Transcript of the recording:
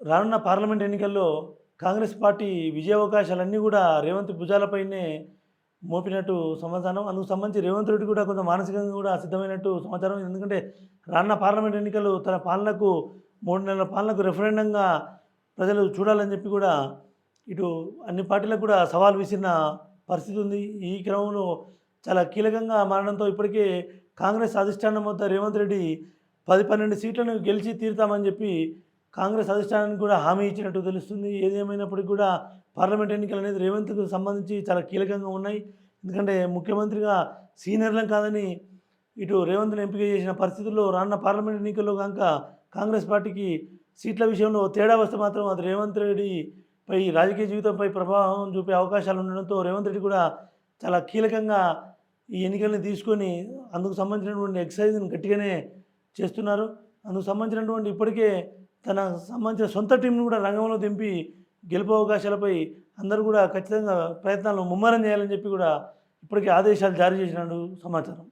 రానున్న పార్లమెంట్ ఎన్నికల్లో కాంగ్రెస్ పార్టీ విజయావకాశాలన్నీ కూడా రేవంత్ భుజాలపైనే మోపినట్టు సమాచారం. అందుకు సంబంధించి రేవంత్ రెడ్డి కూడా కొంత మానసికంగా కూడా సిద్ధమైనట్టు సమాచారం. ఎందుకంటే రానున్న పార్లమెంట్ ఎన్నికలు తన పాలనకు 3 నెలల పాలనకు రెఫరెండంగా ప్రజలు చూడాలని చెప్పి కూడా ఇటు అన్ని పార్టీలకు కూడా సవాల్ విసిరిన పరిస్థితి ఉంది. ఈ క్రమంలో చాలా కీలకంగా మారడంతో ఇప్పటికే కాంగ్రెస్ అధిష్టానం వద్ద రేవంత్ రెడ్డి 10, 12 సీట్లను గెలిచి తీరుతామని చెప్పి కాంగ్రెస్ అధిష్టానానికి కూడా హామీ ఇచ్చినట్టు తెలుస్తుంది. ఏది ఏమైనప్పటికీ కూడా పార్లమెంట్ ఎన్నికలు అనేది రేవంత్‌కు సంబంధించి చాలా కీలకంగా ఉన్నాయి. ఎందుకంటే ముఖ్యమంత్రిగా సీనియర్లం కాదని ఇటు రేవంత్‌ని ఎంపిక చేసిన పరిస్థితుల్లో రానున్న పార్లమెంట్ ఎన్నికల్లో గనుక కాంగ్రెస్ పార్టీకి సీట్ల విషయంలో తేడా వస్తే మాత్రం అది రేవంత్ రెడ్డిపై రాజకీయ జీవితంపై ప్రభావం చూపే అవకాశాలు ఉండడంతో రేవంత్ రెడ్డి కూడా చాలా కీలకంగా ఈ ఎన్నికల్ని తీసుకొని అందుకు సంబంధించినటువంటి ఎక్సర్సైజ్‌ని గట్టిగానే చేస్తున్నారు. అందుకు సంబంధించినటువంటి ఇప్పటికే తన సంబంధించిన సొంత టీంను కూడా రంగంలో దింపి గెలుపు అవకాశాలపై అందరూ కూడా ఖచ్చితంగా ప్రయత్నాలు ముమ్మరం చేయాలని చెప్పి కూడా ఇప్పటికే ఆదేశాలు జారీ చేసినట్టు సమాచారం.